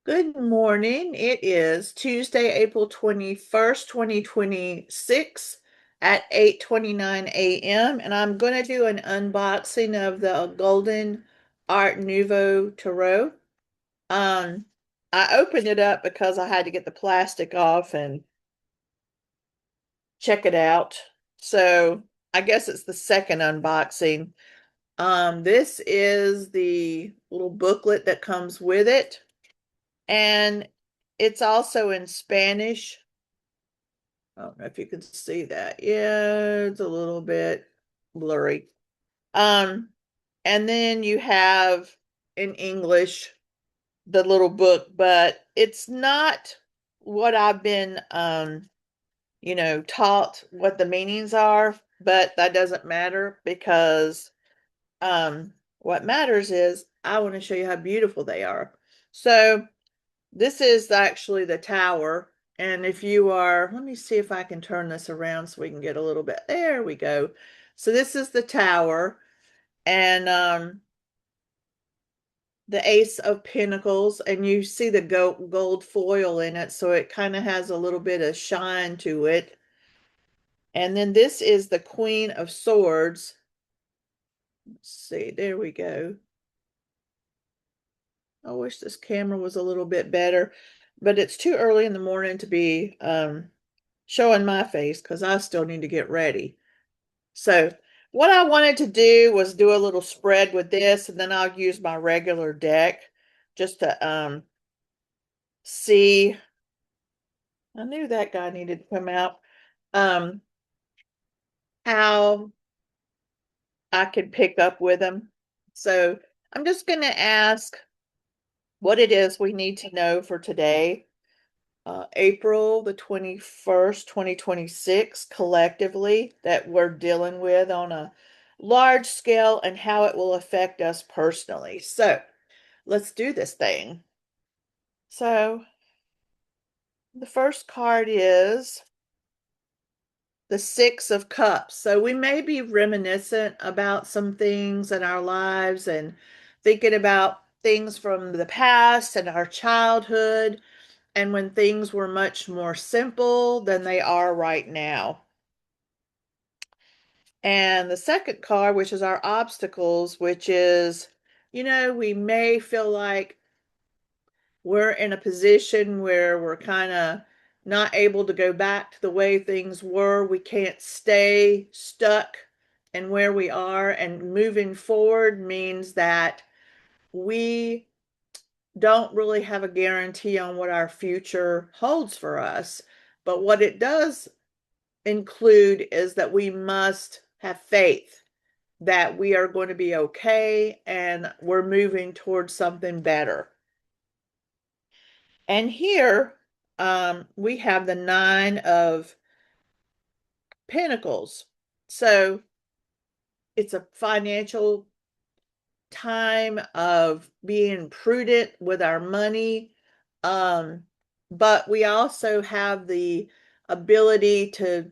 Good morning. It is Tuesday, April 21st, 2026 at 8:29 a.m. and I'm going to do an unboxing of the Golden Art Nouveau Tarot. Um, I opened it up because I had to get the plastic off and check it out. So I guess it's the second unboxing. This is the little booklet that comes with it. And it's also in Spanish. I don't know if you can see that. Yeah, it's a little bit blurry. Um, and then you have in English the little book, but it's not what I've been taught what the meanings are, but that doesn't matter because what matters is I want to show you how beautiful they are. So this is actually the tower. And if you are, let me see if I can turn this around so we can get a little bit. There we go. So this is the tower and the Ace of Pentacles, and you see the gold foil in it. So it kind of has a little bit of shine to it. And then this is the Queen of Swords. Let's see, there we go. I wish this camera was a little bit better, but it's too early in the morning to be showing my face because I still need to get ready. So what I wanted to do was do a little spread with this, and then I'll use my regular deck just to see. I knew that guy needed to come out. Um, how I could pick up with him. So I'm just going to ask what it is we need to know for today. April the 21st, 2026, collectively, that we're dealing with on a large scale and how it will affect us personally. So let's do this thing. So the first card is the Six of Cups. So we may be reminiscent about some things in our lives and thinking about things from the past and our childhood and when things were much more simple than they are right now. And the second card, which is our obstacles, which is, we may feel like we're in a position where we're kind of not able to go back to the way things were. We can't stay stuck in where we are. And moving forward means that we don't really have a guarantee on what our future holds for us. But what it does include is that we must have faith that we are going to be okay and we're moving towards something better. And here we have the Nine of Pentacles. So it's a financial time of being prudent with our money. Um, but we also have the ability to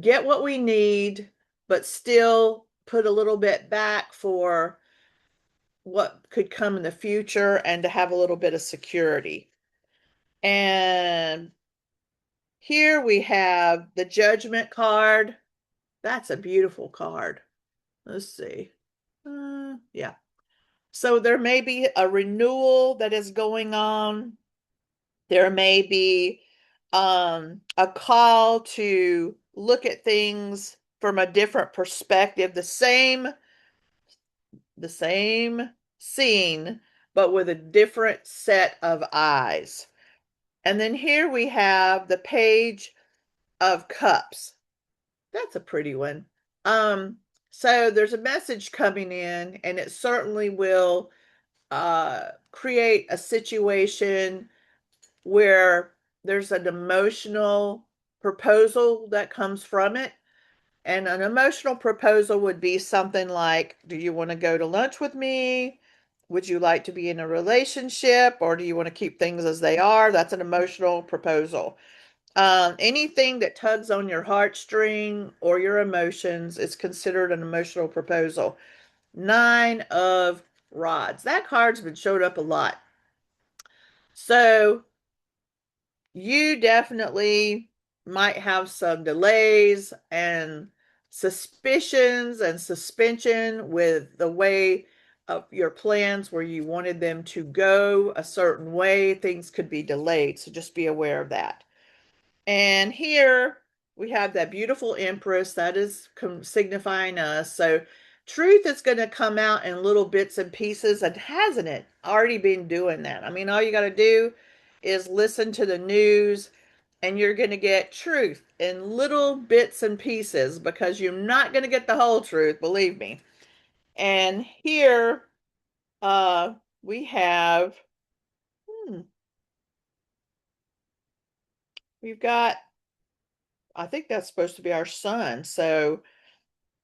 get what we need, but still put a little bit back for what could come in the future and to have a little bit of security. And here we have the Judgment card. That's a beautiful card. Let's see. Yeah. So there may be a renewal that is going on. There may be a call to look at things from a different perspective. The same scene, but with a different set of eyes. And then here we have the Page of Cups. That's a pretty one. Um, so there's a message coming in, and it certainly will create a situation where there's an emotional proposal that comes from it. And an emotional proposal would be something like, do you want to go to lunch with me? Would you like to be in a relationship, or do you want to keep things as they are? That's an emotional proposal. Anything that tugs on your heartstring or your emotions is considered an emotional proposal. Nine of Rods. That card's been showed up a lot. So you definitely might have some delays and suspicions and suspension with the way of your plans where you wanted them to go a certain way. Things could be delayed, so just be aware of that. And here we have that beautiful Empress that is signifying us. So truth is going to come out in little bits and pieces, and hasn't it already been doing that? I mean, all you got to do is listen to the news and you're going to get truth in little bits and pieces, because you're not going to get the whole truth, believe me. And here uh we have hmm, we've got, I think that's supposed to be our sun. So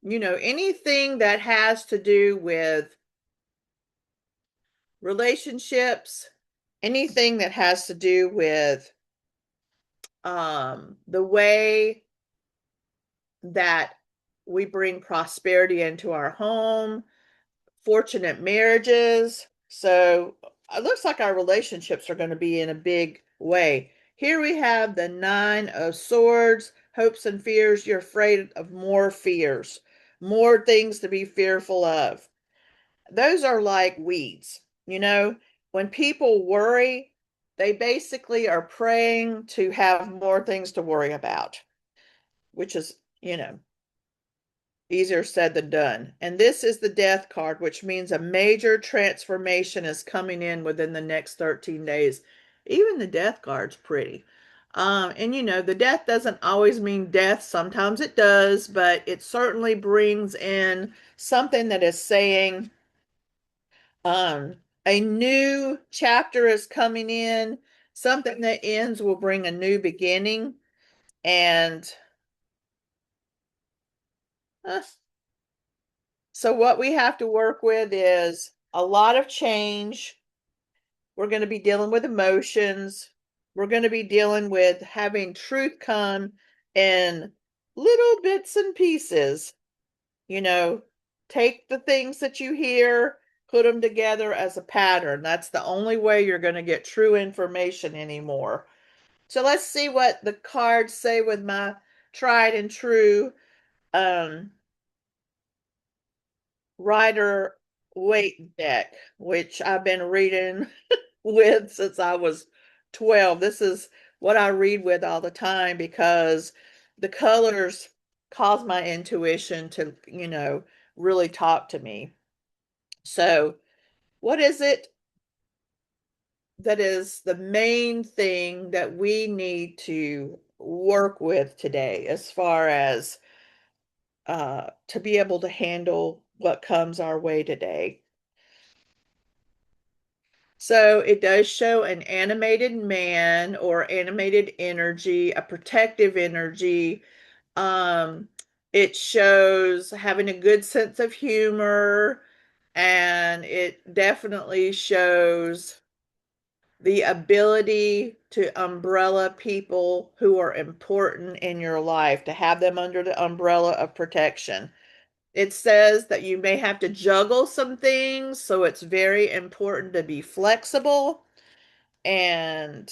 anything that has to do with relationships, anything that has to do with the way that we bring prosperity into our home, fortunate marriages. So it looks like our relationships are going to be in a big way. Here we have the Nine of Swords, hopes and fears. You're afraid of more fears, more things to be fearful of. Those are like weeds. When people worry, they basically are praying to have more things to worry about, which is, easier said than done. And this is the Death card, which means a major transformation is coming in within the next 13 days. Even the Death card's pretty. And the death doesn't always mean death. Sometimes it does, but it certainly brings in something that is saying, um, a new chapter is coming in. Something that ends will bring a new beginning. And uh, so what we have to work with is a lot of change. We're going to be dealing with emotions. We're going to be dealing with having truth come in little bits and pieces. You know, take the things that you hear, put them together as a pattern. That's the only way you're going to get true information anymore. So let's see what the cards say with my tried and true um Rider Waite deck, which I've been reading with since I was 12. This is what I read with all the time because the colors cause my intuition to, really talk to me. So, what is it that is the main thing that we need to work with today as far as to be able to handle what comes our way today? So it does show an animated man or animated energy, a protective energy. Um, it shows having a good sense of humor, and it definitely shows the ability to umbrella people who are important in your life, to have them under the umbrella of protection. It says that you may have to juggle some things, so it's very important to be flexible. And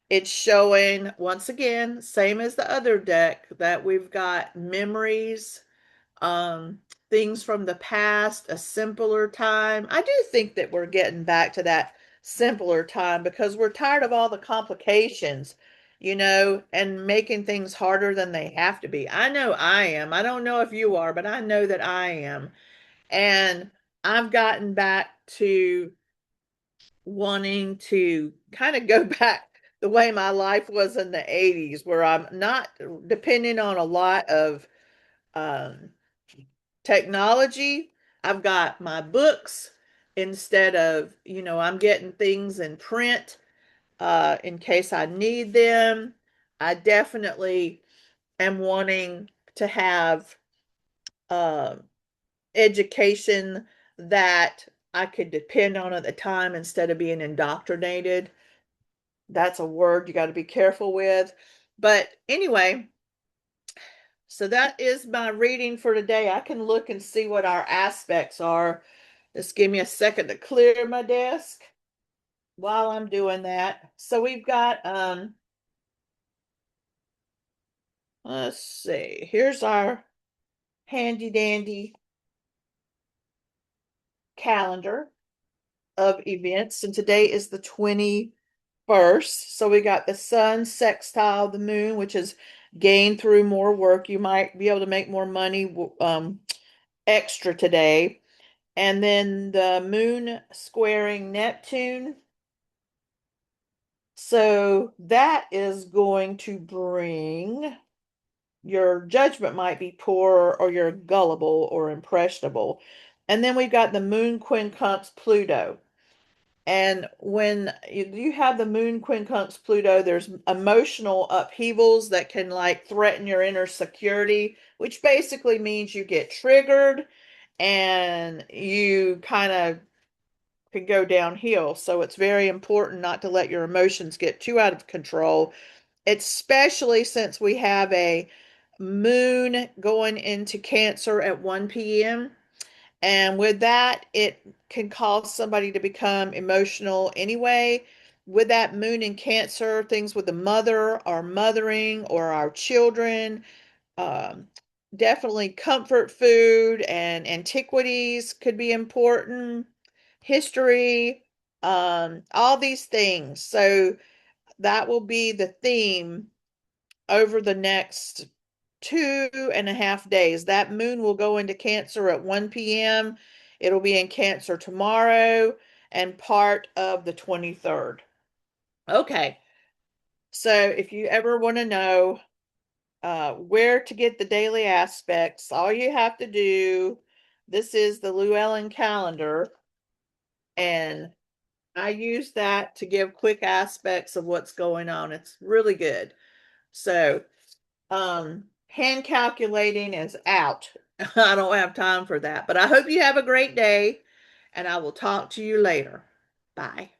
it's showing, once again, same as the other deck, that we've got memories, um, things from the past, a simpler time. I do think that we're getting back to that simpler time because we're tired of all the complications, and making things harder than they have to be. I know I am. I don't know if you are, but I know that I am. And I've gotten back to wanting to kind of go back the way my life was in the 80s, where I'm not depending on a lot of um, technology. I've got my books instead of, I'm getting things in print in case I need them. I definitely am wanting to have uh, education that I could depend on at the time instead of being indoctrinated. That's a word you got to be careful with. But anyway, so that is my reading for today. I can look and see what our aspects are. Just give me a second to clear my desk. while I'm doing that. So we've got let's see. Here's our handy dandy calendar of events, and today is the 21st. So we got the sun sextile the moon, which is gain through more work. You might be able to make more money extra today. And then the moon squaring Neptune. So that is going to bring your judgment might be poor, or you're gullible or impressionable. And then we've got the moon quincunx Pluto. And when you have the moon quincunx Pluto, there's emotional upheavals that can like threaten your inner security, which basically means you get triggered and you kind of can go downhill. So it's very important not to let your emotions get too out of control, especially since we have a moon going into Cancer at 1 p.m. And with that, it can cause somebody to become emotional anyway. With that moon in Cancer, things with the mother, our mothering, or our children, um, definitely comfort food and antiquities could be important, history, all these things. So that will be the theme over the next 2.5 days. That moon will go into Cancer at 1 p.m. It'll be in Cancer tomorrow and part of the 23rd. Okay, so if you ever want to know where to get the daily aspects, all you have to do, this is the Llewellyn calendar, and I use that to give quick aspects of what's going on. It's really good. So, hand calculating is out. I don't have time for that, but I hope you have a great day, and I will talk to you later. Bye.